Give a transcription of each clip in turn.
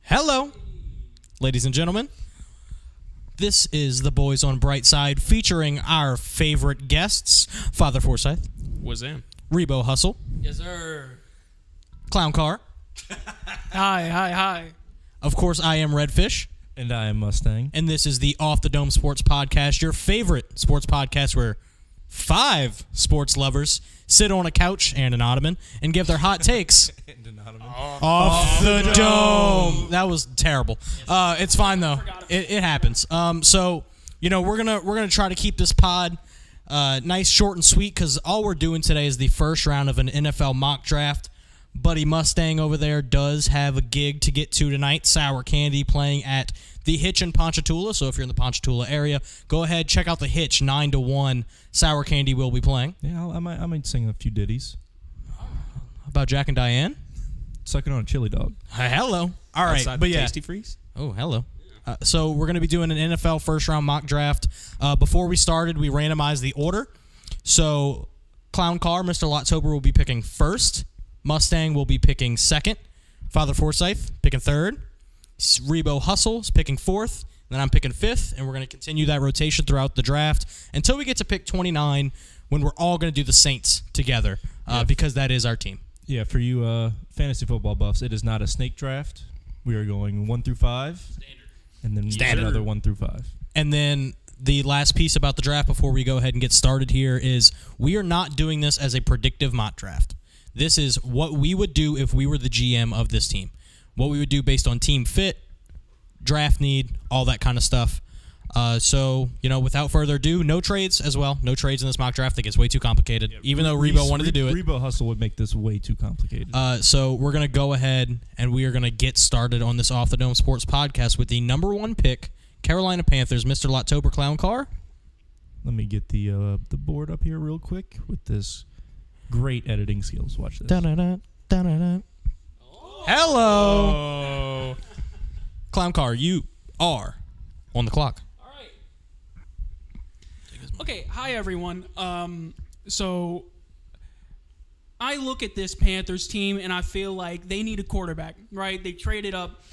Hello, ladies and gentlemen. This is the Boys on Bright Side featuring our favorite guests, Father Forsyth. Wazam. Rebo Hustle. Yes, sir. Clown Car. Hi. Of course, I am Redfish. And I am Mustang. And this is the Off the Dome Sports Podcast, your favorite sports podcast where 5 sports lovers sit on a couch and an ottoman and give their hot takes off the dome. That was terrible. It's fine though. It happens. So we're gonna try to keep this pod nice, short, and sweet because all we're doing today is the first round of an NFL mock draft. Buddy Mustang over there does have a gig to get to tonight. Sour Candy playing at the Hitch in Ponchatoula. So if you're in the Ponchatoula area, go ahead, check out the Hitch 9-1. Sour Candy will be playing. Yeah, I might sing a few ditties. About Jack and Diane? Sucking on a chili dog. Hello. All right, Outside but the yeah. Tasty Freeze. Oh, hello. So we're going to be doing an NFL first-round mock draft. Before we started, we randomized the order. So Clown Car, Mr. Lottober will be picking first. Mustang will be picking second. Father Forsyth picking third. Rebo Hustle is picking fourth. Then I'm picking fifth, and we're going to continue that rotation throughout the draft until we get to pick 29 when we're all going to do the Saints together because that is our team. Yeah, for you fantasy football buffs, it is not a snake draft. We are going 1 through 5. Standard. And then Standard. another 1 through 5. And then the last piece about the draft before we go ahead and get started here is we are not doing this as a predictive mock draft. This is what we would do if we were the GM of this team. What we would do based on team fit, draft need, all that kind of stuff. So, without further ado, no trades as well. No trades in this mock draft. It gets way too complicated, even though Rebo wanted to do it. Rebo Hustle would make this way too complicated. So we're going to go ahead and we are going to get started on this Off the Dome Sports Podcast with the number 1 pick, Carolina Panthers, Mr. Lottober Clown Car. Let me get the board up here real quick with this great editing skills. Watch this. Da-da-da, da-da-da. Hello. Clown Car, you are on the clock. All right. Okay, hi everyone. So I look at this Panthers team and I feel like they need a quarterback, right? They traded up.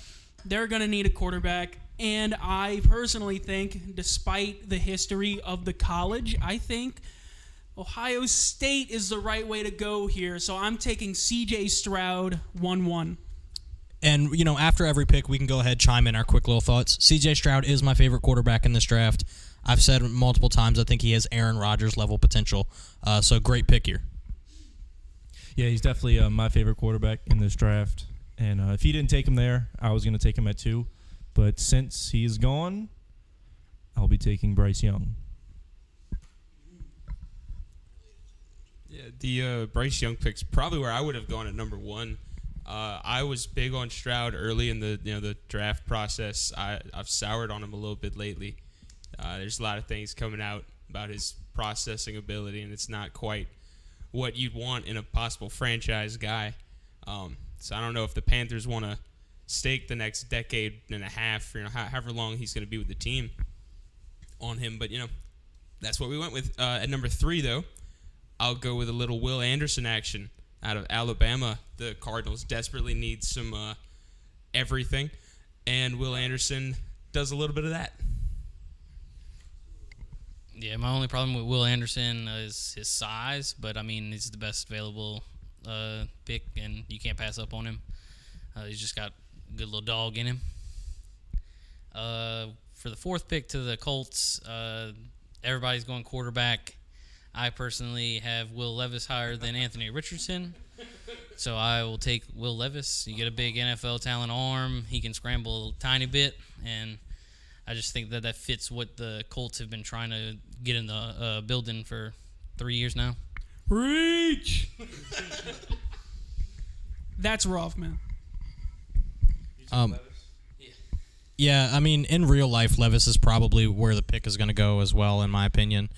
They're going to need a quarterback. And I personally think, despite the history of the college, I think Ohio State is the right way to go here. So I'm taking C.J. Stroud 1-1. And, after every pick, we can go ahead, chime in our quick little thoughts. C.J. Stroud is my favorite quarterback in this draft. I've said multiple times I think he has Aaron Rodgers level potential. So great pick here. Yeah, he's definitely my favorite quarterback in this draft. And if he didn't take him there, I was going to take him at 2. But since he is gone, I'll be taking Bryce Young. Yeah, the Bryce Young pick's probably where I would have gone at number 1. I was big on Stroud early in the draft process. I've soured on him a little bit lately. There's a lot of things coming out about his processing ability, and it's not quite what you'd want in a possible franchise guy. So I don't know if the Panthers want to stake the next decade and a half, however long he's going to be with the team on him. But, that's what we went with. At number 3, though, I'll go with a little Will Anderson action out of Alabama. The Cardinals desperately need some everything, and Will Anderson does a little bit of that. Yeah, my only problem with Will Anderson is his size, but, he's the best available pick, and you can't pass up on him. He's just got a good little dog in him. For the 4th pick to the Colts, everybody's going quarterback. I personally have Will Levis higher than Anthony Richardson, so I will take Will Levis. You get a big NFL talent arm. He can scramble a tiny bit, and I just think that fits what the Colts have been trying to get in the building for 3 years now. Reach! That's rough, man. Yeah, in real life, Levis is probably where the pick is going to go as well, in my opinion.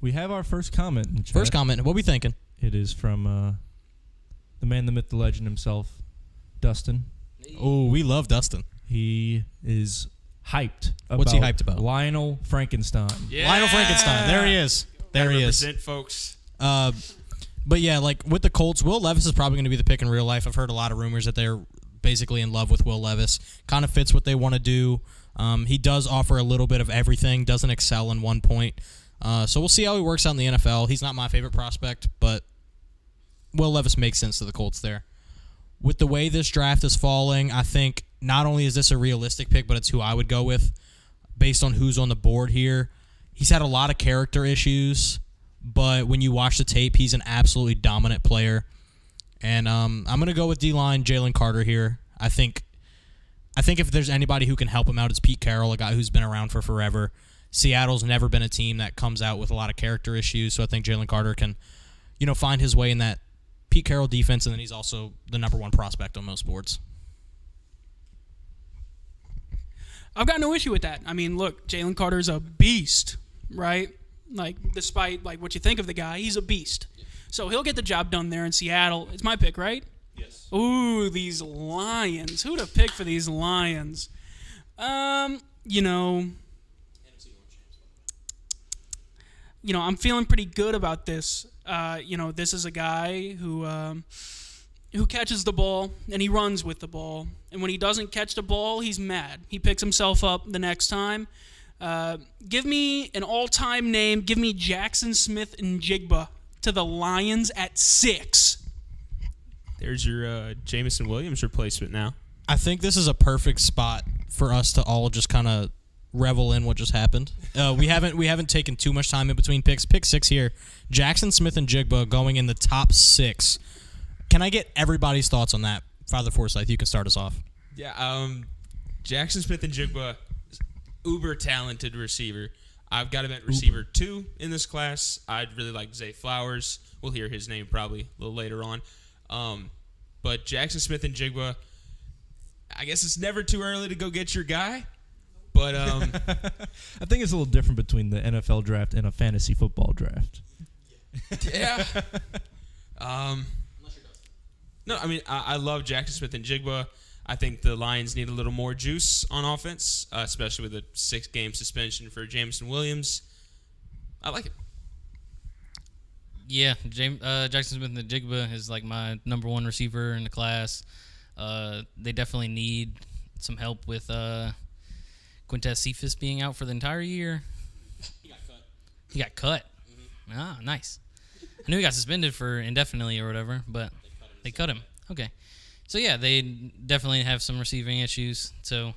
We have our first comment in the chat. First comment, what are we thinking? It is from the man, the myth, the legend himself, Dustin. Oh, we love Dustin. He is hyped about What's he hyped about? Lionel Frankenstein. Yeah. Lionel Frankenstein. There he is. There he is. Represent, folks. But yeah, with the Colts, Will Levis is probably going to be the pick in real life. I've heard a lot of rumors that they're basically in love with Will Levis. Kind of fits what they want to do. He does offer a little bit of everything, doesn't excel in one point. So we'll see how he works out in the NFL. He's not my favorite prospect, but Will Levis makes sense to the Colts there. With the way this draft is falling, I think not only is this a realistic pick, but it's who I would go with based on who's on the board here. He's had a lot of character issues, but when you watch the tape, he's an absolutely dominant player. And I'm going to go with D-line Jalen Carter here. I think if there's anybody who can help him out, it's Pete Carroll, a guy who's been around for forever. Seattle's never been a team that comes out with a lot of character issues, so I think Jalen Carter can, find his way in that Pete Carroll defense, and then he's also the number one prospect on most boards. I've got no issue with that. I mean, look, Jalen Carter's a beast, right? Like, despite what you think of the guy, he's a beast. So he'll get the job done there in Seattle. It's my pick, right? Yes. Ooh, these Lions. Who'd have picked for these Lions? I'm feeling pretty good about this. This is a guy who catches the ball and he runs with the ball. And when he doesn't catch the ball, he's mad. He picks himself up the next time. Give me an all-time name. Give me Jackson Smith and Jigba to the Lions at 6. There's your Jameson Williams replacement now. I think this is a perfect spot for us to all just kind of revel in what just happened. We haven't taken too much time in between picks. Pick 6 here. Jackson Smith and Jigba going in the top 6. Can I get everybody's thoughts on that? Father Forsyth, you can start us off. Yeah, Jackson Smith and Jigba, uber talented receiver. I've got him at receiver 2 in this class. I'd really like Zay Flowers. We'll hear his name probably a little later on. But Jackson Smith and Jigba, I guess it's never too early to go get your guy. But I think it's a little different between the NFL draft and a fantasy football draft. Yeah. No, I mean, I love Jackson Smith and Jigba. I think the Lions need a little more juice on offense, especially with a 6-game suspension for Jameson Williams. I like it. Yeah, Jackson Smith and Jigba is like my number 1 receiver in the class. They definitely need some help with Quintez Cephas being out for the entire year. He got cut. Mm-hmm. Ah, nice. I knew he got suspended for indefinitely or whatever, but they cut him. Okay. So, yeah, they definitely have some receiving issues. So,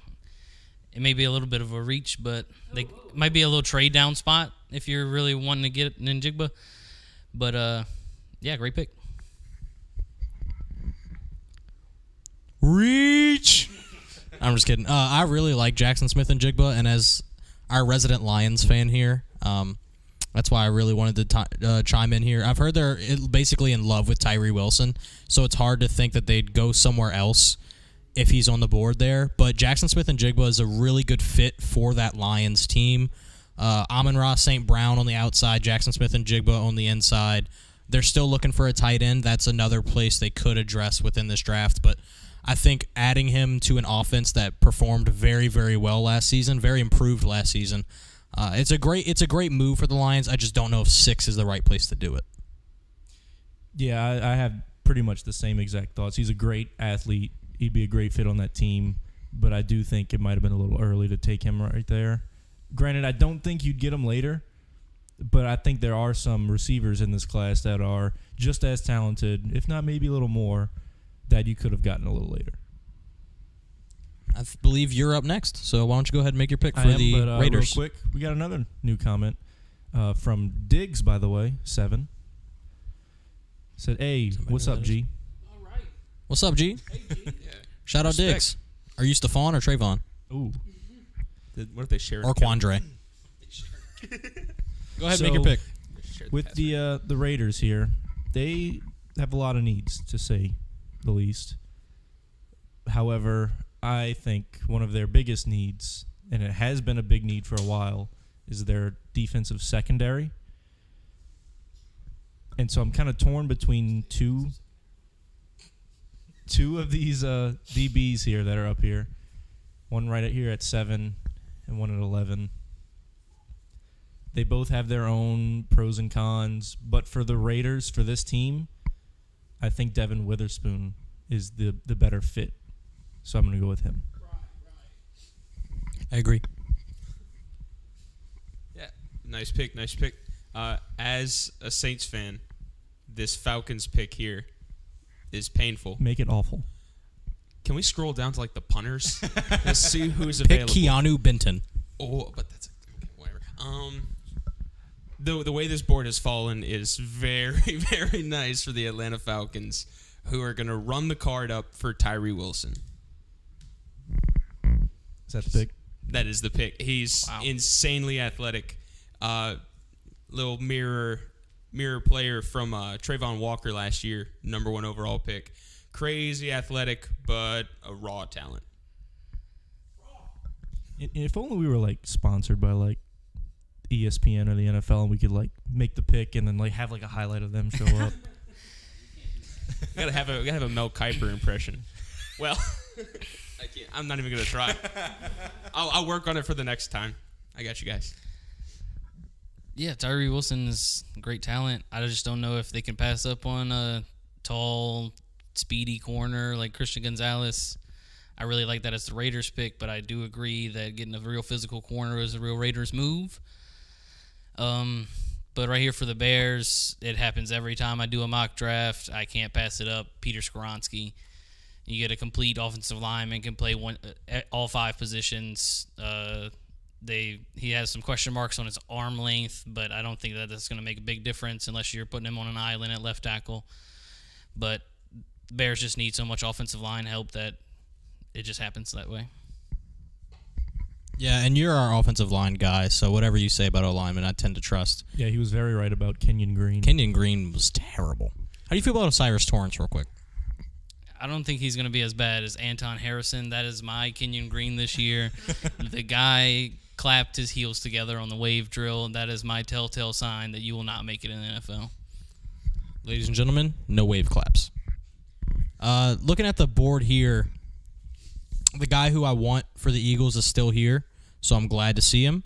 it may be a little bit of a reach, but they might be a little trade down spot if you're really wanting to get in Jigba. But, yeah, great pick. Reach! I'm just kidding. I really like Jackson Smith and Jigba, and as our resident Lions fan here, that's why I really wanted to chime in here. I've heard they're basically in love with Tyree Wilson, so it's hard to think that they'd go somewhere else if he's on the board there. But Jackson Smith and Jigba is a really good fit for that Lions team. Amon-Ra St. Brown on the outside, Jackson Smith and Jigba on the inside. They're still looking for a tight end. That's another place they could address within this draft, but I think adding him to an offense that performed very, very well last season, very improved last season, it's a great move for the Lions. I just don't know if 6 is the right place to do it. Yeah, I have pretty much the same exact thoughts. He's a great athlete. He'd be a great fit on that team, but I do think it might have been a little early to take him right there. Granted, I don't think you'd get him later, but I think there are some receivers in this class that are just as talented, if not maybe a little more, that you could have gotten a little later. I believe you're up next, so why don't you go ahead and make your pick for the Raiders. Real quick, we got another new comment from Diggs, by the way, 7. Said, hey, what's up, G? All right. What's up, G? Hey, G. Yeah. Shout out Diggs. Are you Stephon or Trayvon? Ooh. What if they share? Or Quandre? Go ahead and make your pick. With the Raiders here, they have a lot of needs, to say the least. However, I think one of their biggest needs, and it has been a big need for a while, is their defensive secondary. And so I'm kind of torn between two of these DBs here that are up here. One right here at 7 and one at 11. They both have their own pros and cons, but for the Raiders, for this team, I think Devin Witherspoon is the better fit So I'm going to go with him. I agree. Yeah, nice pick. As a Saints fan, this Falcons pick here is painful. Make it awful. Can we scroll down to like the punters? Let's see who's Pick available. Keanu Benton. Oh, but that's whatever. The way this board has fallen is very, very nice for the Atlanta Falcons, who are going to run the card up for Tyree Wilson. Is that the pick? That is the pick. He's insanely athletic. Little mirror player from Trayvon Walker last year, number 1 overall pick. Crazy athletic, but a raw talent. If only we were like sponsored by like ESPN or the NFL, and we could like make the pick and then like have like a highlight of them show up. We gotta have a Mel Kiper impression. Well, I can't. I'm not even gonna try. I'll work on it for the next time. I got you guys. Yeah, Tyree Wilson is great talent. I just don't know if they can pass up on a tall, speedy corner like Christian Gonzalez. I really like that as the Raiders pick, but I do agree that getting a real physical corner is a real Raiders move. But right here for the Bears, it happens every time I do a mock draft. I can't pass it up. Peter Skoronski. You get a complete offensive lineman, can play all 5 positions. He has some question marks on his arm length, but I don't think that that's going to make a big difference unless you're putting him on an island at left tackle. But Bears just need so much offensive line help that it just happens that way. Yeah, and you're our offensive line guy, so whatever you say about O-lineman, I tend to trust. Yeah, he was very right about Kenyon Green. Kenyon Green was terrible. How do you feel about Osiris Torrance, real quick? I don't think he's going to be as bad as Anton Harrison. That is my Kenyon Green this year. The guy clapped his heels together on the wave drill, and that is my telltale sign that you will not make it in the NFL. Ladies and gentlemen, no wave claps. Looking at the board here, the guy who I want for the Eagles is still here, so I'm glad to see him.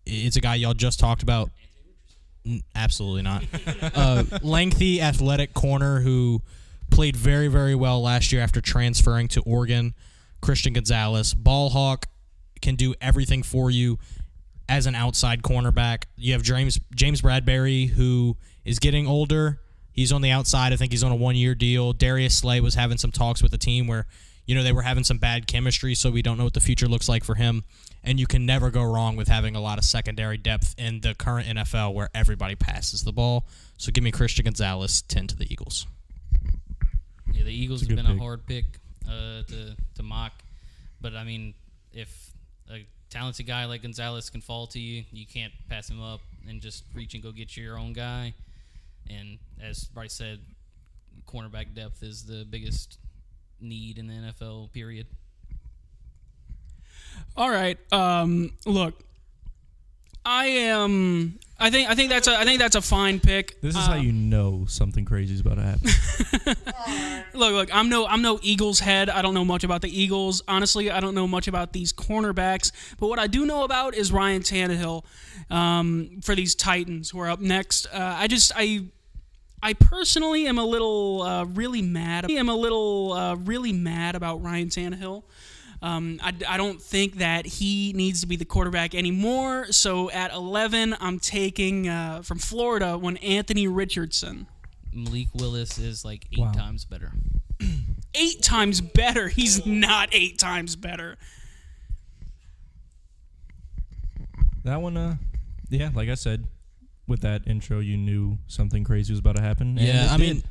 It's a guy y'all just talked about. Absolutely not. Lengthy, athletic corner who played very, very well last year after transferring to Oregon. Christian Gonzalez. Ball hawk, can do everything for you as an outside cornerback. You have James Bradbury, who is getting older. He's on the outside. I think he's on a 1-year deal. Darius Slay was having some talks with the team where, they were having some bad chemistry, so we don't know what the future looks like for him. And you can never go wrong with having a lot of secondary depth in the current NFL where everybody passes the ball. So give me Christian Gonzalez, 10 to the Eagles. Yeah, the Eagles have been a hard pick to mock. But, I mean, if a talented guy like Gonzalez can fall to you, you can't pass him up and just reach and go get your own guy. And as Bryce said, cornerback depth is the biggest need in the NFL, period. All right. Look, I think that's a fine pick. This is how you know something crazy is about to happen. Look, I'm no Eagles head. I don't know much about the Eagles. Honestly, I don't know much about these cornerbacks. But what I do know about is Ryan Tannehill for these Titans who are up next. I personally am a little really mad. Really mad about Ryan Tannehill. I don't think that he needs to be the quarterback anymore. So at 11, I'm taking from Florida Anthony Richardson. Malik Willis is like 8 times better. 8 times better? He's not 8 times better. That one, yeah, like I said, with that intro, you knew something crazy was about to happen. Yeah, I mean,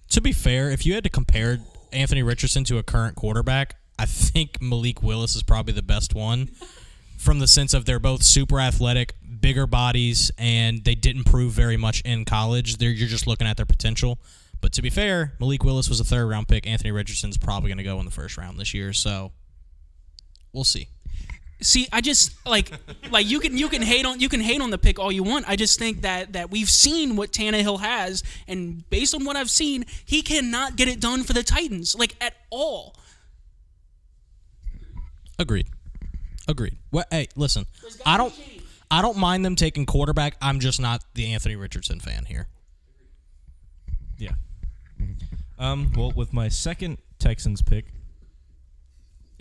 to be fair, if you had to compare Anthony Richardson to a current quarterback, I think Malik Willis is probably the best one from the sense of they're both super athletic, bigger bodies, and they didn't prove very much in college. You're just looking at their potential. But to be fair, Malik Willis was a 3rd-round pick. Anthony Richardson's probably going to go in the 1st round this year, so we'll see. See, I just like you can hate on the pick all you want. I just think that we've seen what Tannehill has, and based on what I've seen, he cannot get it done for the Titans at all. Agreed. Well, hey, listen, I don't mind them taking quarterback. I'm just not the Anthony Richardson fan here. Yeah. Well, with my second Texans pick,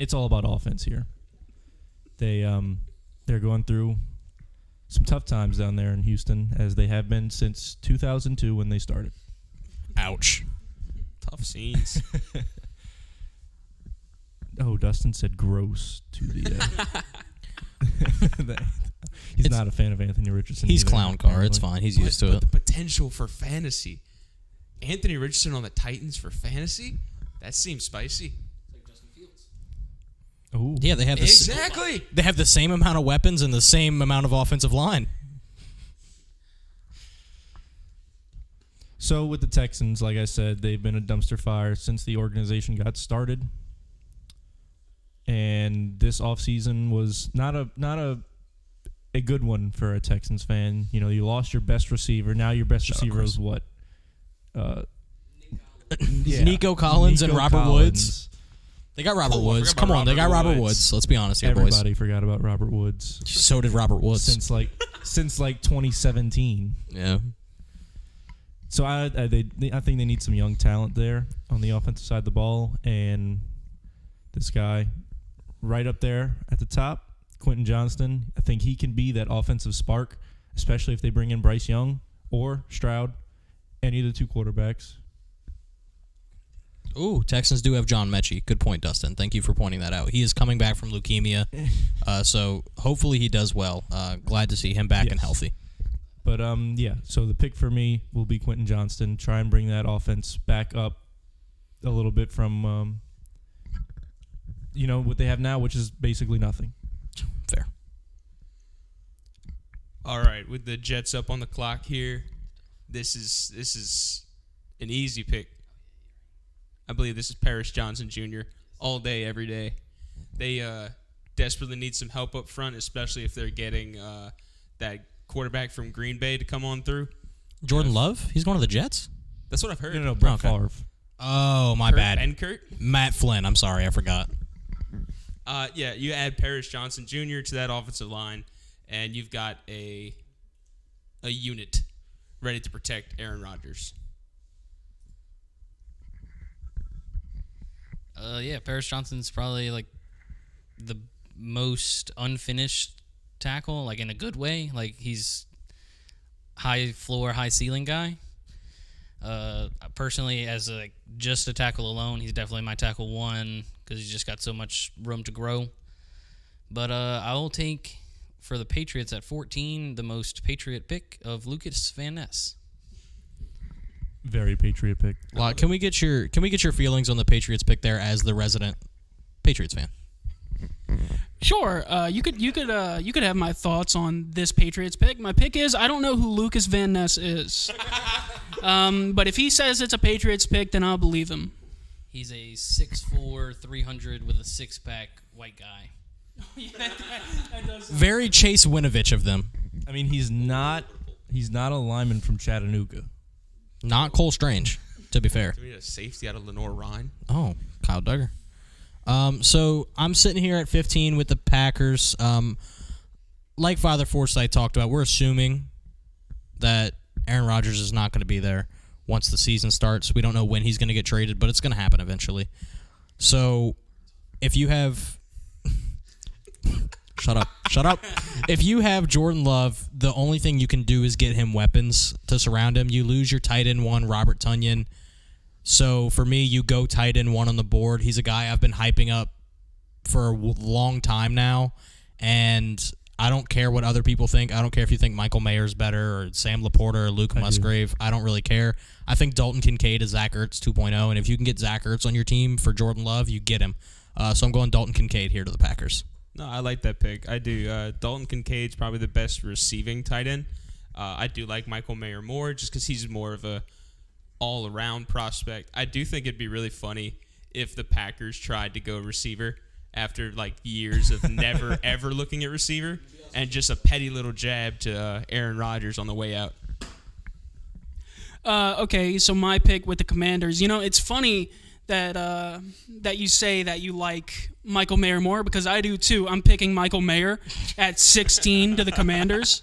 it's all about offense here. They're going through some tough times down there in Houston, as they have been since 2002 when they started. Ouch. Tough scenes. Oh, Dustin said gross to the. He's not a fan of Anthony Richardson. He's either, clown car. apparently. It's fine. He's used to But it. the potential for fantasy. Anthony Richardson on the Titans for fantasy? That seems spicy. Ooh. Yeah, they have Exactly. They have the same amount of weapons and the same amount of offensive line. So with the Texans, like I said, they've been a dumpster fire since the organization got started. And this offseason was not a good one for a Texans fan. You know, you lost your best receiver. Now your best receiver is what? Nico Collins and Nico Robert Collins. Woods. They got Robert Oh, I Woods. forgot Come about on, they got Robert Robert Woods. Woods. Let's be honest here, boys. Everybody forgot about Robert Woods So did Robert Woods. since 2017. Yeah. So I think they need some young talent there on the offensive side of the ball, and this guy right up there at the top, Quentin Johnston. I think he can be that offensive spark, especially if they bring in Bryce Young or Stroud, any of the two quarterbacks. Ooh, Texans do have John Mechie. Good point, Dustin. Thank you for pointing that out. He is coming back from leukemia, so hopefully he does well. Glad to see him back and Yes. healthy. But yeah, so the pick for me will be Quentin Johnston. Try and bring that offense back up a little bit from what they have now, which is basically nothing. Fair. All right, with the Jets up on the clock here, this is an easy pick. I believe this is Paris Johnson Jr. all day, every day. They desperately need some help up front, especially if they're getting that quarterback from Green Bay to come on through. Jordan Love? He's going to the Jets? That's what I've heard. No, Brett Okay. Favre. Oh, my Kurt bad. Benkert. Matt Flynn. I'm sorry. I forgot. Yeah, you add Paris Johnson Jr. to that offensive line, and you've got a unit ready to protect Aaron Rodgers. Yeah, Paris Johnson's probably like the most unfinished tackle, like in a good way. Like he's high floor, high ceiling guy. Personally, as just a tackle alone, he's definitely my tackle one because he's just got so much room to grow. But I will take for the Patriots at 14 the most Patriot pick of Lucas Van Ness. Very Patriot pick. Can we get your feelings on the Patriots pick there as the resident Patriots fan? Sure. You could have my thoughts on this Patriots pick. My pick is I don't know who Lucas Van Ness is, but if he says it's a Patriots pick, then I'll believe him. He's a 6'4", 300 with a six-pack white guy. That does Very Chase Winovich of them. I mean, he's not a lineman from Chattanooga. Not Cole Strange, to be fair. Do we need a safety out of Lenore Ryan? Oh, Kyle Duggar. So I'm sitting here at 15 with the Packers. Like Father Forsythe talked about, we're assuming that Aaron Rodgers is not going to be there once the season starts. We don't know when he's going to get traded, but it's going to happen eventually. So if you have... Shut up. If you have Jordan Love, the only thing you can do is get him weapons to surround him. You lose your tight end one, Robert Tonyan. So for me, you go tight end one on the board. He's a guy I've been hyping up for a long time now, and I don't care what other people think. I don't care if you think Michael Mayer's better or Sam Laporta or Luke Musgrave. I don't really care. I think Dalton Kincaid is Zach Ertz 2.0, and if you can get Zach Ertz on your team for Jordan Love, you get him. So I'm going Dalton Kincaid here to the Packers. No, I like that pick. I do. Dalton Kincaid's probably the best receiving tight end. I do like Michael Mayer more just because he's more of a all-around prospect. I do think it'd be really funny if the Packers tried to go receiver after like years of never, ever looking at receiver and just a petty little jab to Aaron Rodgers on the way out. Okay, so my pick with the Commanders. You know, it's funny that you say that you like Michael Mayer more because I do too. I'm picking Michael Mayer at 16 to the Commanders.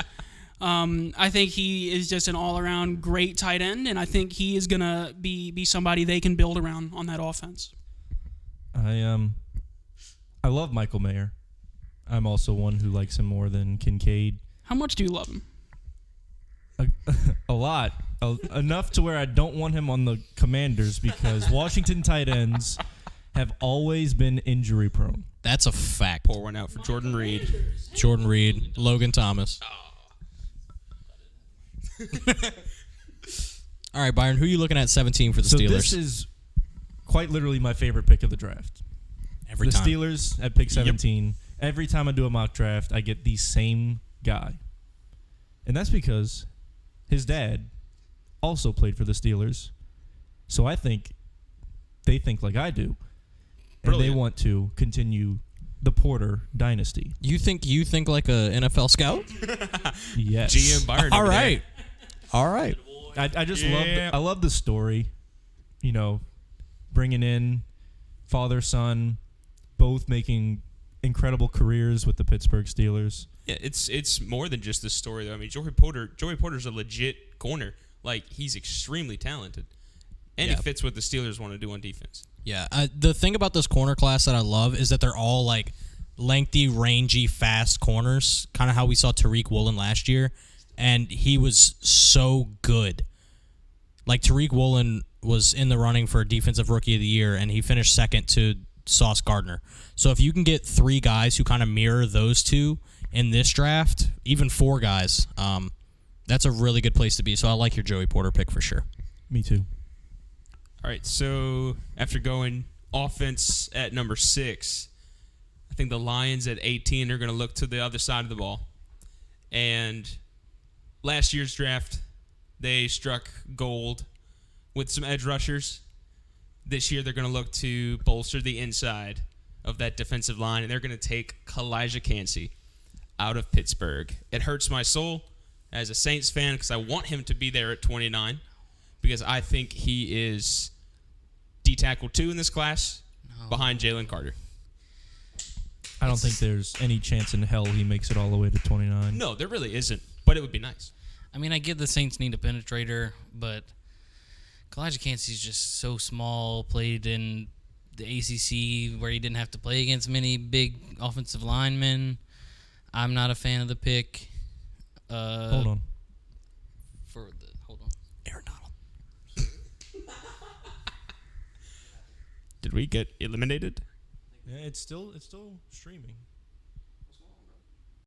I think he is just an all-around great tight end, and I think he is gonna be somebody they can build around on that offense. I love Michael Mayer. I'm also one who likes him more than Kincaid. How much do you love him? A lot. Enough to where I don't want him on the Commanders because Washington tight ends have always been injury prone. That's a fact. Pour one out for Jordan Reed. Jordan Reed, Logan Thomas. All right, Byron, who are you looking at 17 for the So Steelers? this is quite literally my favorite pick of the draft. Every the time. Steelers at pick 17. Every time I do a mock draft, I get the same guy. And that's because his dad also played for the Steelers. So I think they think like I do. And Brilliant. they want to continue the Porter dynasty. You think like a NFL scout? Yes. GM Byron. All over there. right. All right. I just Yeah. love the story. You know, bringing in father, son, both making incredible careers with the Pittsburgh Steelers. Yeah, it's more than just the story though. I mean, Joey Porter's a legit corner. Like, he's extremely talented, and Yeah. he fits what the Steelers want to do on defense. Yeah. The thing about this corner class that I love is that they're all like lengthy, rangy, fast corners, kind of how we saw Tariq Woolen last year, and he was so good. Like, Tariq Woolen was in the running for Defensive Rookie of the Year, and he finished second to Sauce Gardner. So if you can get 3 guys who kind of mirror those two in this draft, even 4 guys, that's a really good place to be. So I like your Joey Porter pick for sure. Me too. All right, so after going offense at number 6, I think the Lions at 18 are going to look to the other side of the ball. And last year's draft, they struck gold with some edge rushers. This year, they're going to look to bolster the inside of that defensive line, and they're going to take Kalijah Cansey out of Pittsburgh. It hurts my soul as a Saints fan because I want him to be there at 29 because I think he is D-tackle 2 in this class behind Jalen Carter. I don't think there's any chance in hell he makes it all the way to 29. No, there really isn't, but it would be nice. I mean, I get the Saints need a penetrator, but Kalijah Cansey's just so small, played in the ACC where he didn't have to play against many big offensive linemen. I'm not a fan of the pick. Hold on. Hold on. Aaron Donald. Did we get eliminated? Yeah, it's still streaming.